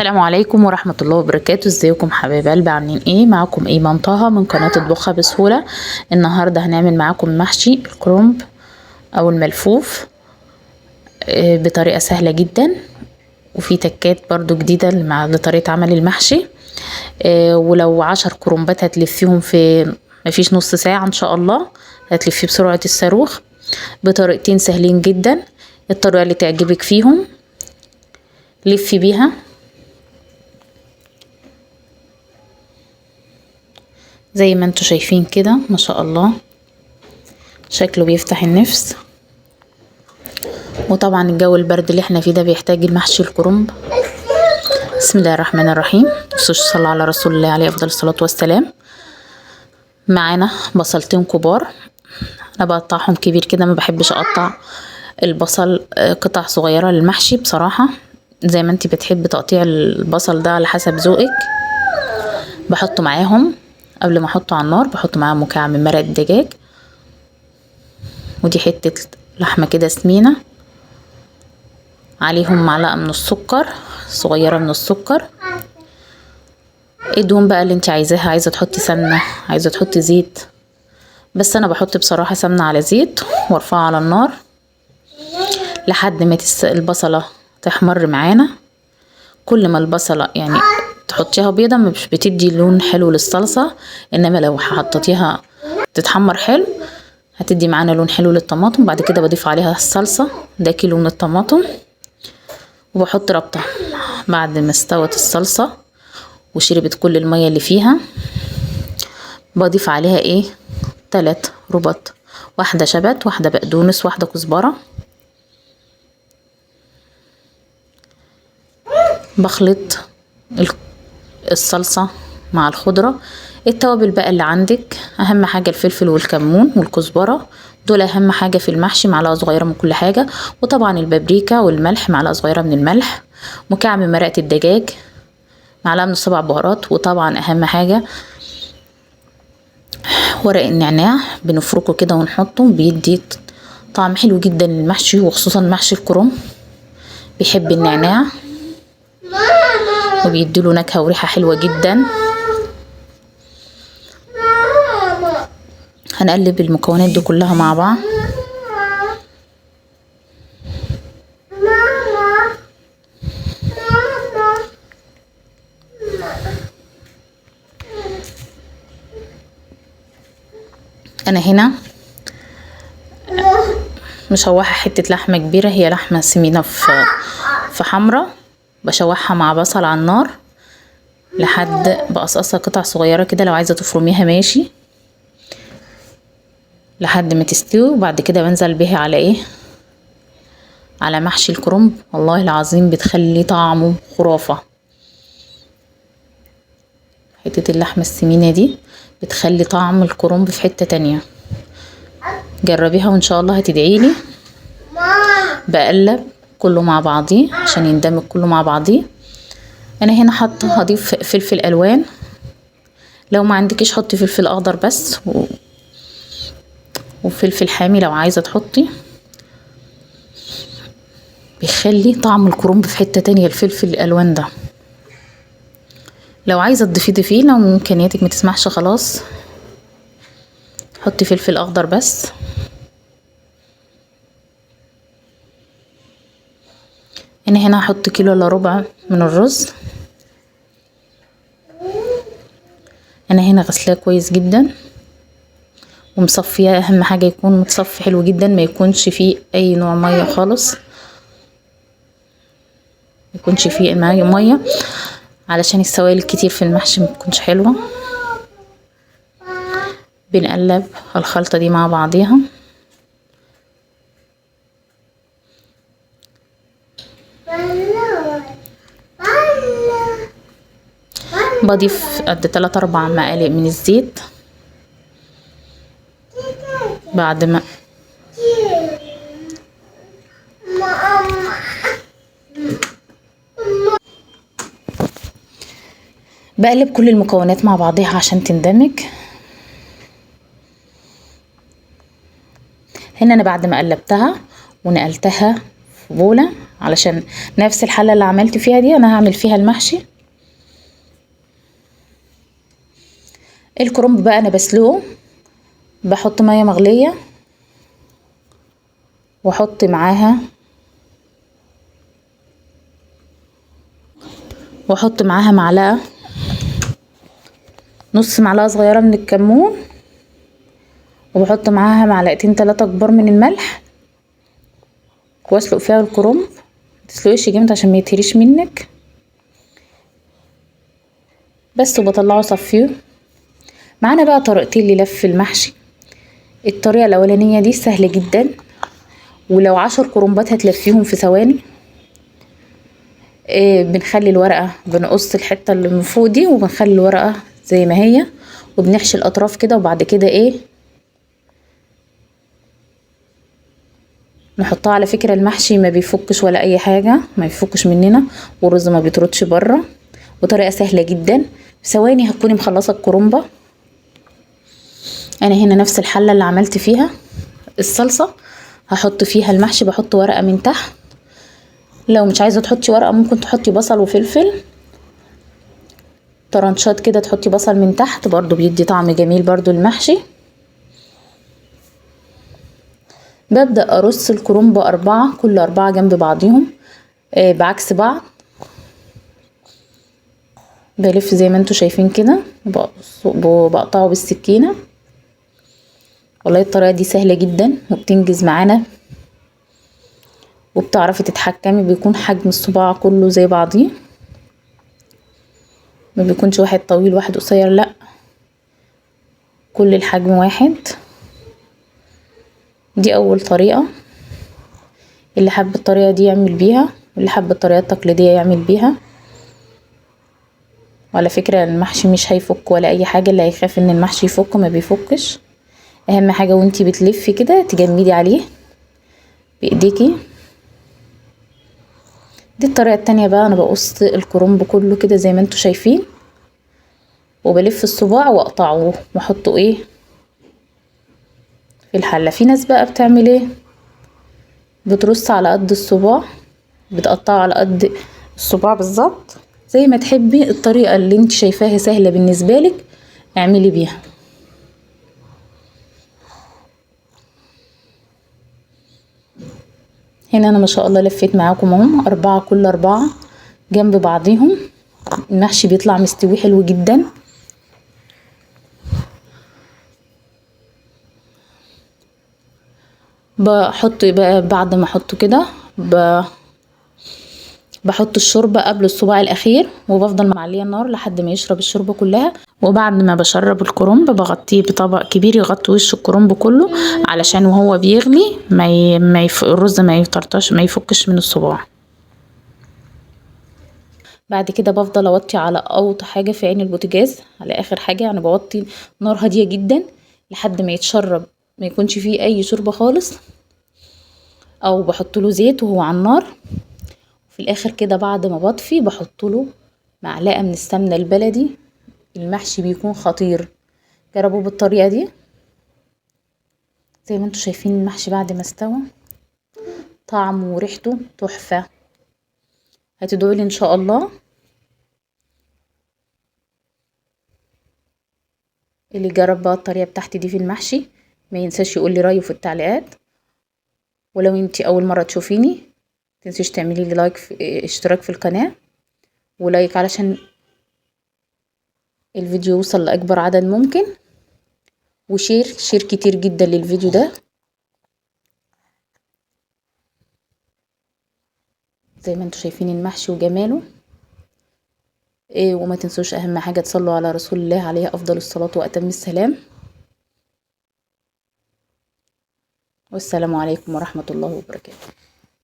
السلام عليكم ورحمة الله وبركاته. ازيكم حبايب قلبي، عاملين ايه؟ معاكم ايمان طه من قناة اطبخها بسهولة. النهاردة هنعمل معاكم محشي الكرنب او الملفوف بطريقة سهلة جدا، وفي تكات برضو جديدة لطريقة عمل المحشي. ولو 10 كرنبات هتلفيهم في مفيش نص ساعة ان شاء الله، هتلفيه بسرعة الصاروخ بطريقتين سهلين جدا. الطريقة اللي تعجبك فيهم لفي بيها زي ما انتوا شايفين كده، ما شاء الله شكله بيفتح النفس. وطبعا الجو البرد اللي احنا فيه ده بيحتاج المحشي الكرنب. بسم الله الرحمن الرحيم، صلى على رسول الله عليه افضل الصلاة والسلام. معانا بصلتين كبار، انا بقطعهم كبير كده، ما بحبش اقطع البصل قطع صغيرة للمحشي بصراحة، زي ما انتي بتحب تقطيع البصل ده على حسب ذوقك. بحطه معاهم قبل ما احطه على النار، بحط معاهم مكعب من مرق الدجاج، ودي حتة لحمة كده سمينة، عليهم معلقة من السكر صغيرة من السكر. ادهم بقى اللي انت عايزاها، عايزة تحطي سمنة، عايزة تحطي زيت، بس انا بحط بصراحة سمنة على زيت وارفعها على النار لحد ما البصلة تحمر معانا. كل ما البصلة يعني تحطيها بيضة مش بتدي لون حلو للصلصة، انما لو حطيتيها تتحمر حلو هتدي معانا لون حلو للطماطم. بعد كده بضيف عليها الصلصة، ده كيلو من الطماطم، وبحط ربطة. بعد ما استوت الصلصة وشربت كل المية اللي فيها، بضيف عليها ايه 3 ربط، واحدة شبت، واحدة بقدونس، واحدة كزبرة. بخلط الصلصة مع الخضرة. التوابل بقى اللي عندك، اهم حاجة الفلفل والكمون والكزبرة، دول اهم حاجة في المحشي، معلقة صغيرة من كل حاجة. وطبعا البابريكا والملح، معلقة صغيرة من الملح، مكعب من مرقة الدجاج، معلقة من 7 بهارات. وطبعا اهم حاجة ورق النعناع، بنفركه كده ونحطه، بيدي طعم حلو جدا للمحشي، وخصوصا محشي الكرنب بيحب النعناع وبيديله نكهة وريحة حلوة جدا. هنقلب المكونات دي كلها مع بعض. انا هنا مشوحة حتة لحمة كبيرة، هي لحمة سمينة في حمرة، بشوحها مع بصل على النار لحد بقصقصها قطع صغيرة كده، لو عايزة تفرميها ماشي، لحد ما تستوي. وبعد كده بنزل بيها على ايه، على محشي الكرنب. والله العظيم بتخلي طعمه خرافة. حتة اللحمة السمينة دي بتخلي طعم الكرنب في حتة تانية، جربيها وان شاء الله هتدعيلي. بقلب كله مع بعضيه عشان يندمج كله مع بعضيه. انا هنا حاطه هضيف فلفل الوان، لو ما عندكيش حطي فلفل اخضر بس، وفلفل حامي لو عايزه تحطي، بيخلي طعم الكرنب في حته تانية الفلفل الالوان ده. لو عايزه تضيفيه ضيفيه، لو امكانياتك ما تسمحش خلاص حطي فلفل اخضر بس. انا هنا هحط كيلو الا ربع من الرز. انا هنا غسلاه كويس جدا ومصفيه، اهم حاجه يكون متصفي حلو جدا، ما يكونش فيه اي نوع ميه خالص، ما يكونش فيه ميه علشان السوائل الكتير في المحشي ما تكونش حلوه. بنقلب الخلطه دي مع بعضيها. بضيف قد 3-4 معالق من الزيت. بعد ما بقلب كل المكونات مع بعضها عشان تندمج. هنا انا بعد ما قلبتها ونقلتها في بولة علشان نفس الحلة اللي عملت فيها دي انا هعمل فيها المحشي. الكرنب بقى انا بسلقه، بحط مية مغلية واحط معاها معلقة، نص معلقة صغيرة من الكمون، وبحط معاها معلقتين 3 كبار من الملح، واسلق فيها الكرنب. متسلقيش جامد عشان ما يتهريش منك بس، وبطلعه صفيه. معانا بقى طريقتين للف المحشي. الطريقة الاولانية دي سهلة جدا، ولو 10 كرنبات هتلفيهم في ثواني. بنخلي الورقة، بنقص الحتة اللي من فوق دي وبنخلي الورقة زي ما هي، وبنحشي الاطراف كده، وبعد كده نحطها. على فكرة المحشي ما بيفكش ولا اي حاجة، ما بيفكش مننا، والرز ما بيطردش بره، وطريقة سهلة جدا. في ثواني هتكوني مخلصة الكرنبة. انا هنا نفس الحلة اللي عملت فيها الصلصة هحط فيها المحشي، بحط ورقة من تحت. لو مش عايزة تحطي ورقة ممكن تحطي بصل وفلفل طرنشات كده، تحطي بصل من تحت برضو بيدي طعم جميل برضو المحشي. ببدأ ارص الكرنب 4، كل 4 جنب بعضيهم بعكس بعض. بلف زي ما انتوا شايفين كده، بقطعه بالسكينة. والله الطريقة دي سهلة جدا وبتنجز معانا، وبتعرفي تتحكمي. بيكون حجم الصباع كله زي بعضيه، ما بيكونش واحد طويل واحد قصير، لا كل الحجم واحد. دي اول طريقة، اللي حب الطريقة دي يعمل بيها، واللي حب الطريقة التقليدية يعمل بيها. وعلى فكرة المحشي مش هيفك ولا اي حاجة، اللي هيخاف ان المحشي يفك ما بيفكش. اهم حاجة وانتي بتلفي كده تجمدي عليه بايديكي. دي الطريقة التانية بقى، انا بقص الكرنب كله كده زي ما انتوا شايفين، وبلف الصباع واقطعه واحطه في الحلة. في ناس بقى بتعمل بترص على قد الصباع، بتقطعه على قد الصباع بالظبط. زي ما تحبي، الطريقة اللي انت شايفاها سهلة بالنسبة لك اعملي بيها. هنا انا ما شاء الله لفيت معاكم اهو 4، كل 4 جنب بعضيهم. المحشي بيطلع مستوي حلو جدا. بحط بقى بعد ما احطه كده بحط الشوربة قبل الصباع الاخير، وبفضل معليه النار لحد ما يشرب الشوربة كلها. وبعد ما بشرب الكرنب بغطيه بطبق كبير يغطي وش الكرنب كله، علشان وهو بيغلي الرز ما يطرطش ما يفكش من الصباع. بعد كده بفضل اوطي على اوطى حاجة في عين البوتاجاز، على اخر حاجة. يعني بوطي نار هادية جدا لحد ما يتشرب، ما يكونش فيه اي شوربة خالص، او بحط له زيت وهو على النار. في الاخر كده بعد ما بطفي بحط له معلقة من السمنة البلدي. المحشي بيكون خطير، جربوا بالطريقة دي. زي ما انتوا شايفين المحشي بعد ما استوى طعمه وريحته تحفة. هتدعولي ان شاء الله. اللي جرب بقى الطريقة بتاعتي دي في المحشي ما ينساش يقول لي رأيه في التعليقات. ولو انتي اول مرة تشوفيني متنسيش تعملي لي لايك اشتراك في القناة ولايك علشان الفيديو يوصل لأكبر عدد ممكن، شير كتير جدا للفيديو ده. زي ما انتوا شايفين المحشي وجماله. وما تنسوش اهم حاجة تصلوا على رسول الله عليه افضل الصلاة واتم السلام. والسلام عليكم ورحمة الله وبركاته.